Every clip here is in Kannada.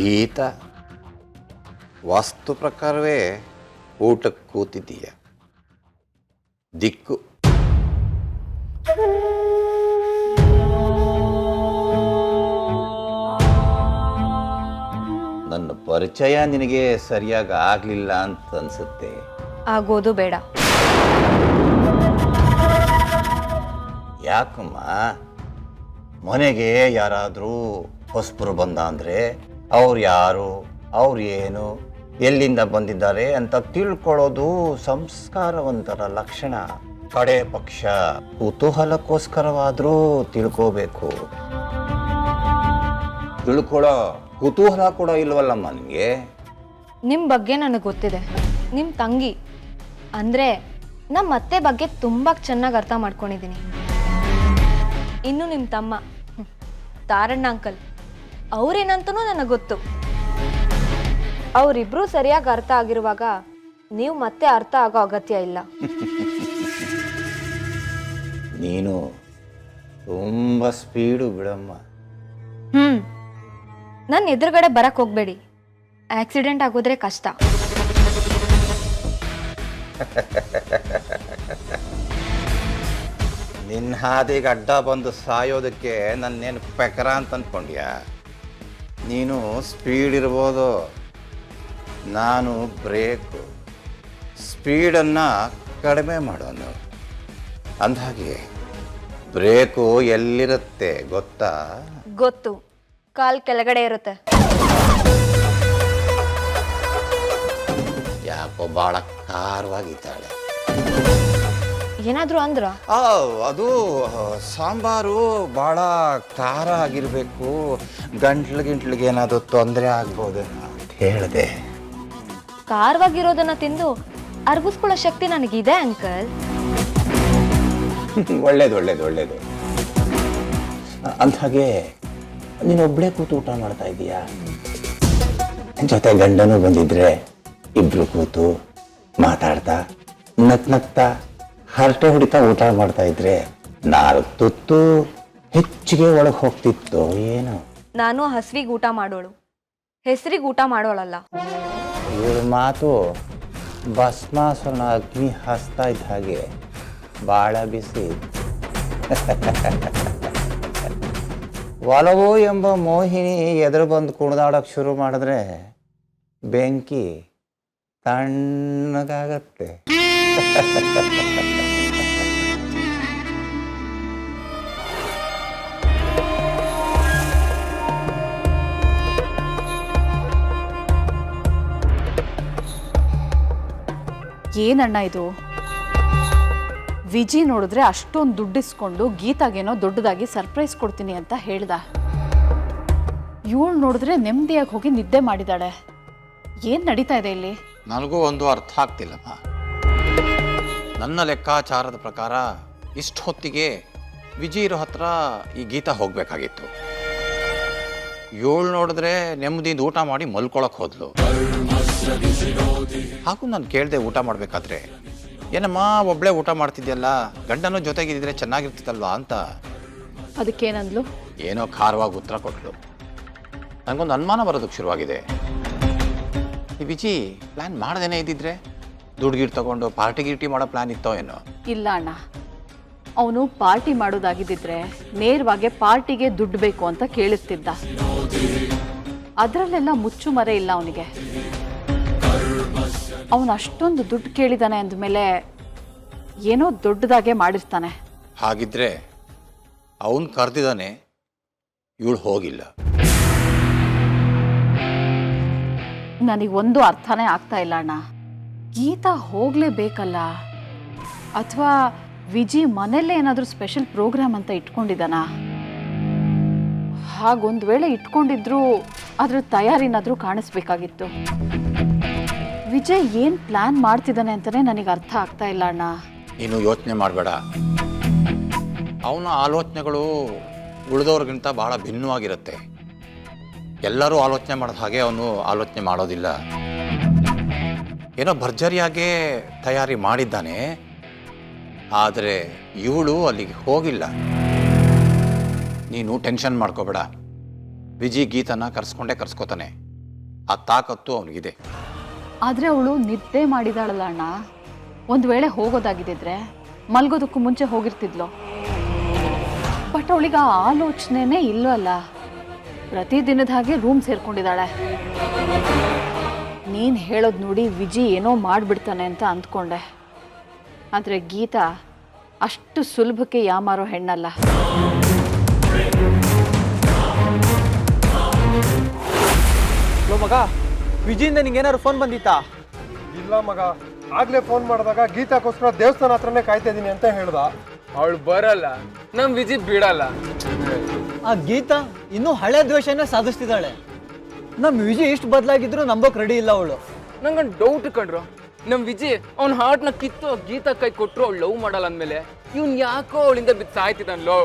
ಗೀತ ವಾಸ್ತು ಪ್ರಕಾರವೇ ಊಟಕ್ಕೆ ಕೂತಿದ್ದೀಯ. ದಿಕ್ಕು ನನ್ನ ಪರಿಚಯ ನಿನಗೆ ಸರಿಯಾಗಿ ಆಗಲಿಲ್ಲ ಅಂತ ಅನ್ಸುತ್ತೆ. ಆಗೋದು ಬೇಡ. ಯಾಕಮ್ಮ, ಮನೆಗೆ ಯಾರಾದರೂ ಹೊಸಬರು ಬಂದ ಅಂದರೆ ಅವ್ರು ಯಾರು, ಅವ್ರು ಏನು, ಎಲ್ಲಿಂದ ಬಂದಿದ್ದಾರೆ ಅಂತ ತಿಳ್ಕೊಳ್ಳೋದು ಸಂಸ್ಕಾರವಂತರ ಲಕ್ಷಣ. ಕಡೆ ಪಕ್ಷ ಕುತೂಹಲಕ್ಕೋಸ್ಕರವಾದರೂ ತಿಳ್ಕೋಬೇಕು. ತಿಳ್ಕೊಳ್ಳೋ ಕುತೂಹಲ ಕೂಡ ಇಲ್ವಲ್ಲಮ್ಮ ನಿಮಗೆ? ನಿಮ್ಮ ಬಗ್ಗೆ ನನಗೆ ಗೊತ್ತಿದೆ. ನಿಮ್ಮ ತಂಗಿ ಅಂದರೆ ನಮ್ಮ ಅತ್ತೆ ಬಗ್ಗೆ ತುಂಬ ಚೆನ್ನಾಗಿ ಅರ್ಥ ಮಾಡ್ಕೊಂಡಿದ್ದೀನಿ. ಇನ್ನು ನಿಮ್ಮ ತಮ್ಮ ತಾರಣ್ಣ ಅಂಕಲ್ ಅವರೇನಂತನೂ ನನಗೆ ಗೊತ್ತು. ಅವರಿಬ್ಬರೂ ಸರಿಯಾಗಿ ಅರ್ಥ ಆಗಿರುವಾಗ ನೀವು ಮತ್ತೆ ಅರ್ಥ ಆಗೋ ಅಗತ್ಯ ಇಲ್ಲ. ನೀನು ತುಂಬ ಸ್ಪೀಡು ಬಿಡಮ್ಮ. ನನ್ನ ಎದುರುಗಡೆ ಬರಕ್ಕೆ ಹೋಗಬೇಡಿ. ಆಕ್ಸಿಡೆಂಟ್ ಆಗೋದ್ರೆ ಕಷ್ಟ. ನಿನ್ನ ಹಾದಿಗೆ ಅಡ್ಡ ಬಂದು ಸಾಯೋದಕ್ಕೆ ನನ್ನೇನು ಪೆಕರ ಅಂತ ಅಂದ್ಕೊಂಡ್ಯಾ? ನೀನು ಸ್ಪೀಡ್ ಇರ್ಬೋದು, ನಾನು ಬ್ರೇಕು. ಸ್ಪೀಡನ್ನು ಕಡಿಮೆ ಮಾಡೋನು. ಅಂದಹಾಗೆ ಬ್ರೇಕು ಎಲ್ಲಿರುತ್ತೆ ಗೊತ್ತಾ? ಗೊತ್ತು, ಕಾಲ್ ಕೆಳಗಡೆ ಇರುತ್ತೆ. ಯಾಕೋ ಭಾಳ ಖಾರವಾಗಿದ್ದಾಳೆ. ಏನಾದರೂ ಅಂದ್ರ? ಅದು ಸಾಂಬಾರು ಭಾಳ ಖಾರ ಆಗಿರಬೇಕು, ಗಂಟ್ಲಿಗೆ ಏನಾದರೂ ತೊಂದರೆ ಆಗ್ಬೋದೇನೋ ಅಂತ ಹೇಳಿದೆ. ಖಾರವಾಗಿರೋದನ್ನ ತಿಂದು ಅರ್ಗಿಸ್ಕೊಳ್ಳೋ ಶಕ್ತಿ ನನಗಿದೆ ಅಂಕಲ್. ಒಳ್ಳೇದು. ಅಂದ್ಹಾಗೆ ನೀನೊಬ್ಬಳೇ ಕೂತು ಊಟ ಮಾಡ್ತಾ ಇದೀಯಾ? ಜೊತೆ ಗಂಡನೂ ಬಂದಿದ್ರೆ ಇಬ್ರು ಕೂತು ಮಾತಾಡ್ತಾ ನಗ್ತಾ ಹರಟೆ ಹೊಡಿತಾ ಊಟ ಮಾಡ್ತಾ ಇದ್ರೆ 4 ತುತ್ತು ಹೆಚ್ಚಿಗೆ ಒಳಗೆ ಹೋಗ್ತಿತ್ತು ಏನು? ನಾನು ಹಸ್ವಿಗೆ ಊಟ ಮಾಡೋಳು, ಹೆಸರಿಗೆ ಊಟ ಮಾಡೋಳಲ್ಲ. ಇವ್ರ ಮಾತು ಭಸ್ಮಾಸುರನ ಅಗ್ನಿ ಹಸ್ತಾ ಇದ್ದ ಹಾಗೆ ಭಾಳ ಬಿಸಿ. ಒಲವು ಎಂಬ ಮೋಹಿನಿ ಎದುರು ಬಂದು ಕುಣಿದಾಡೋಕೆ ಶುರು ಮಾಡಿದ್ರೆ ಬೆಂಕಿ ತಣ್ಣಗಾಗತ್ತೆ. ಏನಣ್ಣ ಇದು? ವಿಜಿ ನೋಡಿದ್ರೆ ಅಷ್ಟೊಂದು ದುಡ್ಡಿಸ್ಕೊಂಡು ಗೀತಾಗೇನೋ ದೊಡ್ಡದಾಗಿ ಸರ್ಪ್ರೈಸ್ ಕೊಡ್ತೀನಿ ಅಂತ ಹೇಳ್ದ. ಇವಳು ನೋಡಿದ್ರೆ ನೆಮ್ಮದಿಯಾಗಿ ಹೋಗಿ ನಿದ್ದೆ ಮಾಡಿದಾಳೆ. ಏನು ನಡೀತಾ ಇದೆ ಇಲ್ಲಿ? ನನಗೂ ಒಂದು ಅರ್ಥ ಆಗ್ತಿಲ್ಲಮ್ಮ. ನನ್ನ ಲೆಕ್ಕಾಚಾರದ ಪ್ರಕಾರ ಇಷ್ಟು ಹೊತ್ತಿಗೆ ವಿಜಯರ ಹತ್ರ ಈ ಗೀತಾ ಹೋಗಬೇಕಾಗಿತ್ತು. ಇವಳು ನೋಡಿದ್ರೆ ನೆಮ್ಮದಿಯಿಂದ ಊಟ ಮಾಡಿ ಮಲ್ಕೊಳಕ್ಕೆ ಹೋದ್ಲು. ಹಾಗೂ ನಾನು ಕೇಳಿದೆ ಊಟ ಮಾಡಬೇಕಾದ್ರೆ, ಏನಮ್ಮ ಒಬ್ಳೆ ಊಟ ಮಾಡ್ತಿದ್ಯಲ್ಲ, ಗಂಡನೂ ಜೊತೆಗಿದ್ದರೆ ಚೆನ್ನಾಗಿರ್ತಿತ್ತಲ್ವಾ ಅಂತ. ಅದಕ್ಕೇನಂದ್ಲು? ಏನೋ ಖಾರವಾಗಿ ಉತ್ತರ ಕೊಟ್ಲು. ನನಗೊಂದು ಅನುಮಾನ ಬರೋದಕ್ಕೆ ಶುರುವಾಗಿದೆ. ಈ ವಿಜಿ ಪ್ಲ್ಯಾನ್ ಮಾಡ್ದೇನೆ ಇದ್ದಿದ್ರೆ ದುಡ್ಡು ತಗೊಂಡು ಪಾರ್ಟಿ ಮಾಡೋ ಪ್ಲ್ಯಾನ್ ಇತ್ತೋ ಏನೋ? ಇಲ್ಲ ಅಣ್ಣ, ಅವನು ಪಾರ್ಟಿ ಮಾಡೋದಾಗಿದ್ದಿದ್ರೆ ನೇರವಾಗಿ ಪಾರ್ಟಿಗೆ ದುಡ್ಡು ಬೇಕು ಅಂತ ಕೇಳಿರ್ತಿದ್ದ. ಅದರಲ್ಲೆಲ್ಲ ಮುಚ್ಚು ಮರೆ ಇಲ್ಲ ಅವನಿಗೆ. ಅವನು ಅಷ್ಟೊಂದು ದುಡ್ಡು ಕೇಳಿದಾನೆ ಅಂದಮೇಲೆ ಏನೋ ದೊಡ್ಡದಾಗೆ ಮಾಡಿರ್ತಾನೆ. ಹಾಗಿದ್ರೆ ಅವನು ಕರೆದಿದ್ದಾನೆ, ಇವಳು ಹೋಗಿಲ್ಲ. ನನಗೊಂದು ಅರ್ಥನೇ ಆಗ್ತಾ ಇಲ್ಲ ಅಣ್ಣ. ಗೀತಾ ಹೋಗಲೇಬೇಕಲ್ಲ, ಅಥವಾ ವಿಜಿ ಮನೆಯಲ್ಲೇ ಏನಾದರೂ ಸ್ಪೆಷಲ್ ಪ್ರೋಗ್ರಾಮ್ ಅಂತ ಇಟ್ಕೊಂಡಿದ್ದಾನ? ಹಾಗೊಂದು ವೇಳೆ ಇಟ್ಕೊಂಡಿದ್ರು ಅದ್ರ ತಯಾರಿನಾದರೂ ಕಾಣಿಸ್ಬೇಕಾಗಿತ್ತು. ವಿಜಯ್ ಏನು ಪ್ಲ್ಯಾನ್ ಮಾಡ್ತಿದ್ದಾನೆ ಅಂತಲೇ ನನಗೆ ಅರ್ಥ ಆಗ್ತಾ ಇಲ್ಲ ಅಣ್ಣ. ನೀನು ಯೋಚನೆ ಮಾಡಬೇಡ. ಅವನ ಆಲೋಚನೆಗಳು ಉಳಿದವ್ರಿಗಿಂತ ಬಹಳ ಭಿನ್ನವಾಗಿರುತ್ತೆ. ಎಲ್ಲರೂ ಆಲೋಚನೆ ಮಾಡೋದು ಹಾಗೆ ಅವನು ಆಲೋಚನೆ ಮಾಡೋದಿಲ್ಲ. ಏನೋ ಭರ್ಜರಿಯಾಗೇ ತಯಾರಿ ಮಾಡಿದ್ದಾನೆ, ಆದರೆ ಇವಳು ಅಲ್ಲಿಗೆ ಹೋಗಿಲ್ಲ. ನೀನು ಟೆನ್ಷನ್ ಮಾಡ್ಕೋಬೇಡ. ವಿಜಿ ಗೀತನ ಕರ್ಸ್ಕೊಂಡೇ ಕರ್ಸ್ಕೋತಾನೆ. ಆ ತಾಕತ್ತು ಅವನಿಗಿದೆ. ಆದರೆ ಅವಳು ನಿದ್ದೆ ಮಾಡಿದಾಳಲ್ಲ ಅಣ್ಣ. ಒಂದು ವೇಳೆ ಹೋಗೋದಾಗಿದ್ದಿದ್ರೆ ಮಲ್ಗೋದಕ್ಕೂ ಮುಂಚೆ ಹೋಗಿರ್ತಿದ್ಲು. ಬಟ್ ಅವಳಿಗೆ ಆ ಆಲೋಚನೆನೇ ಇಲ್ಲವಲ್ಲ. ಪ್ರತಿದಿನದ ಹಾಗೆ ರೂಮ್ ಸೇರ್ಕೊಂಡಿದ್ದಾಳೆ. ನೀನು ಹೇಳೋದು ನೋಡಿ ವಿಜಿ ಏನೋ ಮಾಡಿಬಿಡ್ತಾನೆ ಅಂತ ಅಂದ್ಕೊಂಡೆ. ಆದರೆ ಗೀತಾ ಅಷ್ಟು ಸುಲಭಕ್ಕೆ ಯಾಮಾರೋ ಹೆಣ್ಣಲ್ಲ. ಲೋ ಮಗ, ವಿಜಿಯಿಂದ ನಿಂಗೇನಾದ್ರು ಫೋನ್ ಬಂದಿತ್ತಾ? ಇಲ್ಲ ಮಗ, ಆಗ್ಲೇ ಫೋನ್ ಮಾಡಿದಾಗ ಗೀತಾಕೋಸ್ಕರ ದೇವಸ್ಥಾನ ಹತ್ರನೇ ಕಾಯ್ತಾ ಇದೀನಿ ಅಂತ ಹೇಳ್ದ. ಅವಳು ಬರಲ್ಲ, ನಮ್ ವಿಜಿ ಬಿಡಲ್ಲ. ಆ ಗೀತಾ ಇನ್ನೂ ಹಳೆ ದ್ವೇಷನೇ ಸಾಧಿಸ್ತಿದ್ದಾಳೆ. ನಮ್ ವಿಜಿ ಇಷ್ಟು ಬದಲಾಗಿದ್ರು ನಂಬೋಕ್ ರೆಡಿ ಇಲ್ಲ ಅವಳು. ನಂಗೊಂದು ಡೌಟ್ ಕಂಡ್ರು, ನಮ್ ವಿಜಿ ಅವ್ನ ಹಾರ್ಟ್ನ ಕಿತ್ತು ಗೀತಾ ಕೈ ಕೊಟ್ರು ಅವ್ಳು ಲವ್ ಮಾಡಲ್ಲ ಅಂದ್ಮೇಲೆ ಇವ್ನ್ ಯಾಕೋ ಅವಳಿಂದ ಬಿದ್ದು ಸಾಯ್ತಿದ್ದಾನಲ್ಲೋ.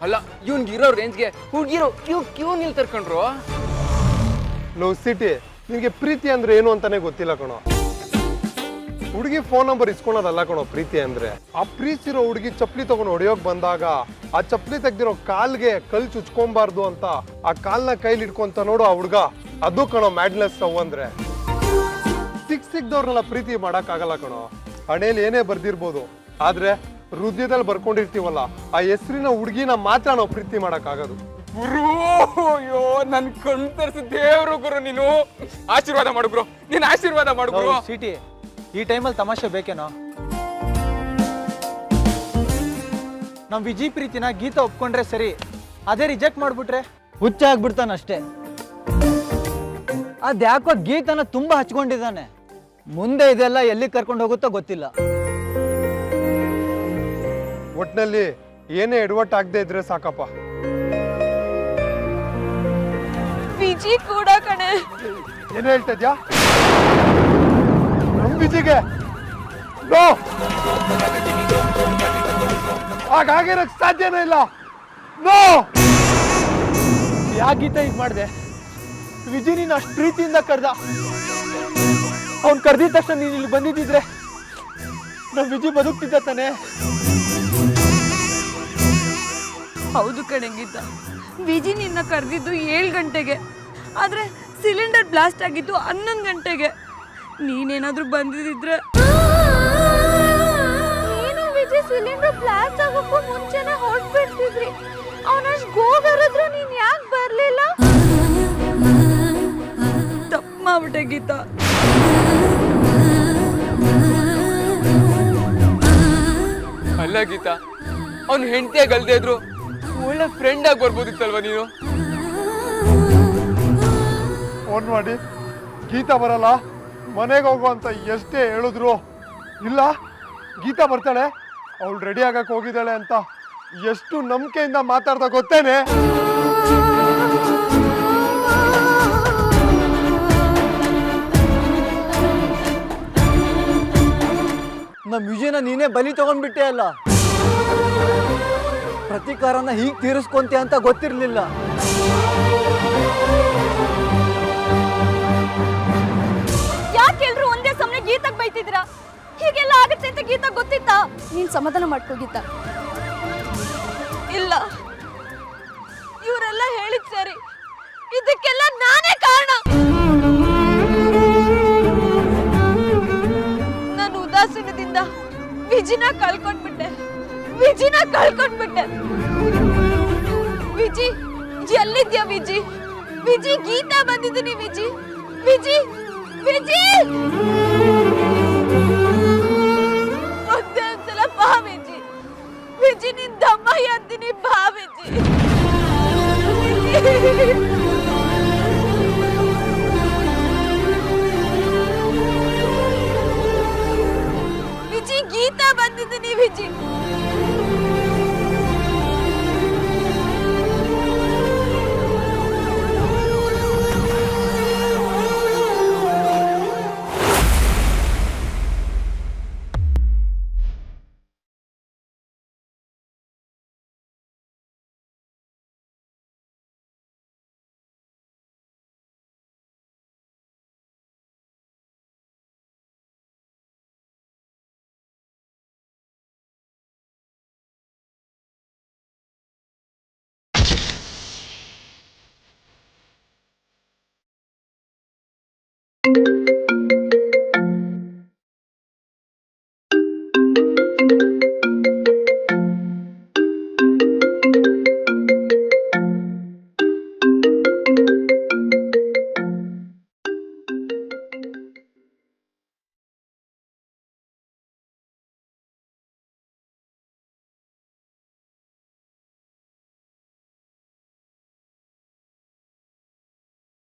ಅಲ್ಲ, ಇವ್ನ್ಗಿರೋ ರೇಂಜ್ಗೆ ಹುಡುಗಿರೋ ಕ್ಯೂ ನಿಲ್ತಾರ್ ಕಣ್ರು. ಲವ್ ಸಿಟಿ, ನಿನ್ಗೆ ಪ್ರೀತಿ ಅಂದ್ರೆ ಏನು ಅಂತಾನೆ ಗೊತ್ತಿಲ್ಲ ಕಣೋ. ಹುಡುಗಿ ಫೋನ್ ನಂಬರ್ ಇಸ್ಕೊಳೋದಲ್ಲ ಕಣೋ ಪ್ರೀತಿ ಅಂದ್ರೆ. ಆ ಪ್ರೀತಿರೋ ಹುಡುಗಿ ಚಪ್ಪಲಿ ತಗೊಂಡು ಹೊಡೆಯೋಕ್ ಬಂದಾಗ ಆ ಚಪ್ಪಲಿ ತೆಗ್ದಿರೋ ಕಾಲ್ಗೆ ಕಲ್ ಚುಚ್ಕೊಂಬಾರ್ದು ಅಂತ ಆ ಕಾಲ್ನ ಕೈಲಿ ಇಟ್ಕೊಂತ ನೋಡು ಆ ಹುಡ್ಗ. ಅದು ಕಣೋ ಮ್ಯಾಡ್ನೆಸ್ ಲವ್ ಅಂದ್ರೆ. ಸಿಕ್ದವ್ರನ್ನೆಲ್ಲ ಪ್ರೀತಿ ಮಾಡಕ್ ಆಗಲ್ಲ ಕಣೋ. ಹಣೆಯಲ್ಲಿ ಏನೇ ಬರ್ದಿರ್ಬೋದು, ಆದ್ರೆ ಹೃದಯದಲ್ಲಿ ಬರ್ಕೊಂಡಿರ್ತೀವಲ್ಲ ಆ ಹೆಸರಿನ ಹುಡುಗಿನ ಮಾತ್ರ ನಾವು ಪ್ರೀತಿ ಮಾಡಕ್ ಆಗೋದು. ಅಯ್ಯೋ, ನನ್ ಕಣ್ ತರಿಸಿ ದೇವ್ರು ಗುರು, ನೀನು ಆಶೀರ್ವಾದ ಮಾಡು ಗುರು, ನೀನ್ ಆಶೀರ್ವಾದ ಮಾಡು ಗುರು. ಸಿಟಿ, ಈ ಟೈಮಲ್ಲಿ ತಮಾಷೆ ಬೇಕೇನೋ? ನಮ್ ವಿಜಿ ಪ್ರೀತಿನ ಗೀತಾ ಒಪ್ಕೊಂಡ್ರೆ ಸರಿ, ಅದೇ ರಿಜೆಕ್ಟ್ ಮಾಡ್ಬಿಟ್ರೆ ಹುಚ್ಚ ಆಗ್ಬಿಡ್ತಾನಷ್ಟೇ. ಅದ್ಯಾಕೋ ಗೀತನ ತುಂಬಾ ಹಚ್ಕೊಂಡಿದ್ದಾನೆ. ಮುಂದೆ ಇದೆಲ್ಲ ಎಲ್ಲಿ ಕರ್ಕೊಂಡು ಹೋಗುತ್ತೋ ಗೊತ್ತಿಲ್ಲ. ಒಟ್ನಲ್ಲಿ ಏನೇ ಎಡವಟ್ಟಾಗದೆ ಇದ್ರೆ ಸಾಕಪ್ಪ. ವಿಜಿ ಕೂಡ ಕಣೆ. ಏನ್ ಹೇಳ್ತಾ ಇದ್ಯಾ? ನಮ್ ವಿಜಿಗೆ ಹಾಗಾಗಿರಕ್ ಸಾಧ್ಯನೇ ಇಲ್ಲ. ನೋ, ಯಾಕೆ ಗೀತಾ ಈಗ ಮಾಡಿದೆ? ವಿಜಿ ನೀನು ಅಷ್ಟು ಪ್ರೀತಿಯಿಂದ ಕರ್ದ. ಅವ್ನು ಕರ್ದಿದ ತಕ್ಷಣ ನೀನು ಇಲ್ಲಿ ಬಂದಿದ್ದಿದ್ರೆ ನಮ್ ವಿಜಿ ಬದುಕ್ತಿದ್ದ ತಾನೆ. ಹೌದು ಕಣೆ ಗೀತಾ, ವಿಜಿ ನಿನ್ನ ಕರೆದಿದ್ದು 7 ಗಂಟೆಗೆ, ಆದ್ರೆ ಸಿಲಿಂಡರ್ ಬ್ಲಾಸ್ಟ್ ಆಗಿದ್ದು 11 ಗಂಟೆಗೆ. ನೀನೇನಾದ್ರೂ ಬಂದಿದ್ರೆ. ನೀನು ವಿಜಯ್ ಸಿಲಿಂಡರ್ ಬ್ಲಾಸ್ಟ್ ಆಗೋಕ್ಕೂ ಮುಂಚೆನೆ ಹೊರಟ್ಬಿಡ್ತಿದ್ರಿ. ಅವನಷ್ಟು ಗೋಗರಿದ್ರೆ ನೀನ್ ಯಾಕೆ ಬರ್ಲಿಲ್ಲ? ತಪ್ಪು ಮಾಡ್ಬಿಟ್ಟೆ ಗೀತಾ. ಅಲ್ಲ ಗೀತಾ, ಅವ್ನ ಹೆಂಡತಿಯಾಗಿ ಅಲ್ದೇ ಇದ್ರು ಒಳ್ಳೆ ಫ್ರೆಂಡ್ ಆಗಿ ಬರ್ಬೋದಿತ್ತಲ್ವಾ ನೀನು? ಫೋನ್ ಮಾಡಿ ಗೀತಾ ಬರಲ್ಲ, ಮನೆಗೆ ಹೋಗು ಅಂತ ಎಷ್ಟೇ ಹೇಳಿದ್ರು ಇಲ್ಲ ಗೀತಾ ಬರ್ತಾಳೆ, ಅವಳು ರೆಡಿ ಆಗಕ್ಕೆ ಹೋಗಿದ್ದಾಳೆ ಅಂತ ಎಷ್ಟು ನಂಬಿಕೆಯಿಂದ ಮಾತಾಡ್ದ ಗೊತ್ತೇನೆ. ನಮ್ಮ ವಿಜಯನ ನೀನೇ ಬಲಿ ತಗೊಂಡ್ಬಿಟ್ಟೆ ಅಲ್ಲ. ಪ್ರತೀಕಾರನ ಹೀಗೆ ತೀರಿಸ್ಕೊಂತೆ ಅಂತ ಗೊತ್ತಿರಲಿಲ್ಲ. ಯಾಕೆಲ್ರು ಒಂದೇ ಸಮನೆ ಗೀತಾಗ್ ಬೈತಿದ್ರ? ಹೀಗೆಲ್ಲ ಆಗುತ್ತೆ ಅಂತ ಗೀತಾ ಗೊತ್ತಿತ್ತಾ? ನೀನ್ ಸಮಾಧಾನ ಮಾಡ್ಕೋ ಗೀತಾ. ಇಲ್ಲ, ಇವರೆಲ್ಲ ಹೇಳಿದ್ ಸರಿ, ಇದಕ್ಕೆಲ್ಲ ನಾನೇ ಕಾರಣ. ನಾನು ಉದಾಸೀನದಿಂದ ವಿಜಿನ ಕಳ್ಕೊಂಡ್ಬಿಟ್ಟೆ. ವಿಜಿ ಎಲ್ಲಿದ್ಯಾ ವಿಜಿ? ವಿಜಿ, ಗೀತಾ ಬಂದಿದ್ದೀನಿ ವಿಜಿ. ವಿಜಿ ಒಂದೇ ಒಂದ್ಸಲ ಬಾ ವಿಜಿ. ವಿಜಿ ನಿನ್ ದಮ್ಮಯ್ಯ ಅಂತೀನಿ, ಬಾ ವಿಜಿ. ವಿಜಿ, ಗೀತಾ ಬಂದಿದ್ದೀನಿ ವಿಜಿ.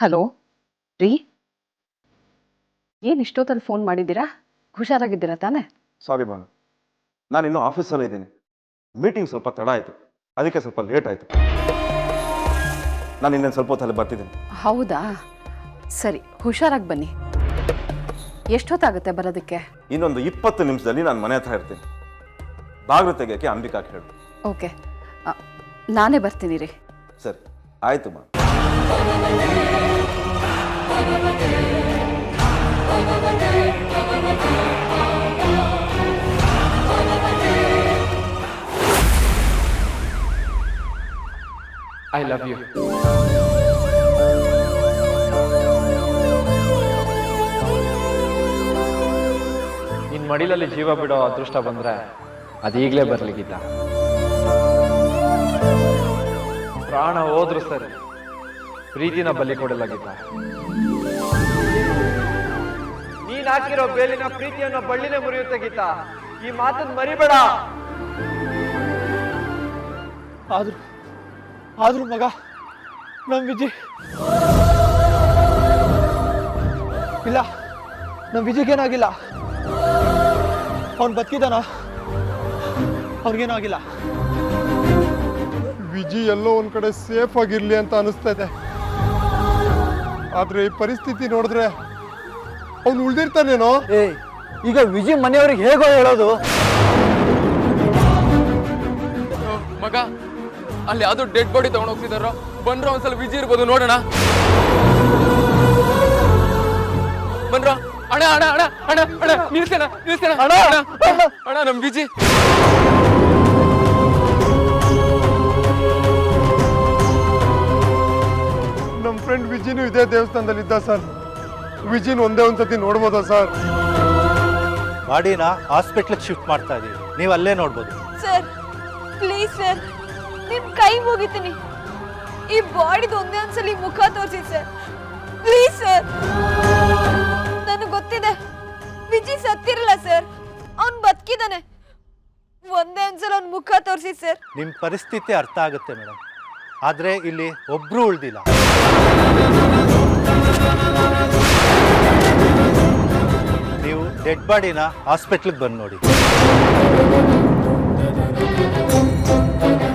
ಹಲೋ ರೀ, ಏನು ಇಷ್ಟೊತ್ತಲ್ಲಿ ಫೋನ್ ಮಾಡಿದ್ದೀರಾ? ಹುಷಾರಾಗಿದ್ದೀರಾ ತಾನೇ? ಸಾರಿ ಭಾನು, ನಾನು ಇನ್ನೂ ಆಫೀಸಲ್ಲೇ ಇದ್ದೀನಿ. ಮೀಟಿಂಗ್ ಸ್ವಲ್ಪ ತಡ ಆಯಿತು, ಅದಕ್ಕೆ ಸ್ವಲ್ಪ ಲೇಟ್ ಆಯಿತು. ನಾನು ಇನ್ನೇನು ಸ್ವಲ್ಪ ಹೊತ್ತಲ್ಲಿ ಬರ್ತಿದ್ದೀನಿ. ಹೌದಾ, ಸರಿ, ಹುಷಾರಾಗಿ ಬನ್ನಿ. ಎಷ್ಟೊತ್ತಾಗುತ್ತೆ ಬರೋದಕ್ಕೆ? ಇನ್ನೊಂದು 20 ನಿಮಿಷದಲ್ಲಿ ನಾನು ಮನೆ ಹತ್ರ ಇರ್ತೀನಿ. ಬಾಗಿಲು ತೆಗೆಯೋಕ್ಕೆ ಅಂಬಿಕಾಗೆ ಹೇಳು. ಓಕೆ, ನಾನೇ ಬರ್ತೀನಿ ರೀ. ಸರಿ, ಆಯಿತು ಮಾ. I love you. ನಿನ್ ಮಡಿಲಲ್ಲಿ ಜೀವ ಬಿಡೋ ಅದೃಷ್ಟ ಬಂದ್ರೆ ಅದು ಈಗಲೇ ಬರ್ಲಿಕ್ಕಿಲ್ಲ. ಪ್ರಾಣ ಹೋದ್ರು ಸರಿ, ಪ್ರೀತಿನ ಬಲಿ ಕೊಡಲಾಗಿಲ್ಲ. ನೀನ್ ಹಾಕಿರೋ ಬೇಲಿನ ಪ್ರೀತಿಯನ್ನ ಬಳ್ಳಿನೇ ಮುರಿಯುತ್ತೆ ಗೀತ. ಈ ಮಾತನ್ನ ಮರಿಬೇಡ. ಆದ್ರೂ ಮಗ, ನಮ್ ವಿಜಿ ಇಲ್ಲ, ನಮ್ ವಿಜಿಗೇನಾಗಿಲ್ಲ. ಅವ್ನು ಬದುಕಿದಾನ, ಅವ್ರಿಗೇನೂ ಆಗಿಲ್ಲ. ವಿಜಿ ಎಲ್ಲೋ ಒಂದ್ ಕಡೆ ಸೇಫ್ ಆಗಿರ್ಲಿ ಅಂತ ಅನಿಸ್ತಾ ಇದೆ. ಆದ್ರೆ ಈ ಪರಿಸ್ಥಿತಿ ನೋಡಿದ್ರೆ ಅವ್ನು ಉಳ್ದಿರ್ತಾನೇನೋ. ಈಗ ವಿಜಿ ಮನೆಯವ್ರಿಗೆ ಹೇಗೋ ಹೇಳೋದು? ಮಗ, ಅಲ್ಲಿ ಯಾವ್ದು ಡೆಡ್ ಬಾಡಿ ತಗೊಂಡು ಹೋಗ್ತಿದಾರೋ, ಬಂದ್ರು ಒಂದ್ಸಲ ವಿಜಿ ಇರ್ಬೋದು, ನೋಡೋಣ. ಬಂದ್ರ ಅಣ್ಣ ಅಣ್ಣ ಅಣ್ಣ ಅಣ್ಣ ಅಣ್ಣ ನಿಲ್ಸೇನ ಅಣ್ಣ ನಮ್ ವಿಜಿ. ನಮ್ಮ ಫ್ರೆಂಡ್ ವಿಜಿನೂ ಇದೇ ದೇವಸ್ಥಾನದಲ್ಲಿದ್ದ ಸರ್. ವಿಜಿನ್ ಒಂದೇ ಒಂದ್ಸತಿ ನೋಡ್ಬೋದಾ ಸರ್? ಬಾಡಿನ ಹಾಸ್ಪಿಟ್ಲಿಗೆ ಶಿಫ್ಟ್ ಮಾಡ್ತಾ ಇದೀವಿ, ನೀವು ಅಲ್ಲೇ ನೋಡ್ಬೋದು. ಸರ್ ಪ್ಲೀಸ್ ಸರ್, ನಿಮ್ ಕೈ ಮುಗಿತೀನಿ, ಈ ಬಾಡಿದು ಒಂದೇ ಒಂದ್ಸಲಿ ಮುಖ ತೋರಿಸಿ ಸರ್, ಪ್ಲೀಸ್ ಸರ್. ನನಗೆ ಗೊತ್ತಿದೆ ವಿಜಿ ಸತ್ತಿರಲ್ಲ ಸರ್, ಅವ್ನು ಬದುಕಿದಾನೆ. ಒಂದೇ ಒಂದ್ಸಲ ಅವ್ನ ಮುಖ ತೋರಿಸಿ ಸರ್. ನಿಮ್ಮ ಪರಿಸ್ಥಿತಿ ಅರ್ಥ ಆಗುತ್ತೆ ಮೇಡಮ್, ಆದರೆ ಇಲ್ಲಿ ಒಬ್ಬರು ಉಳ್ದಿಲ್ಲ. ನೀವು ಡೆಡ್ ಬಾಡಿನ ಹಾಸ್ಪಿಟ್ಲಿಗೆ ಬಂದು ನೋಡಿ.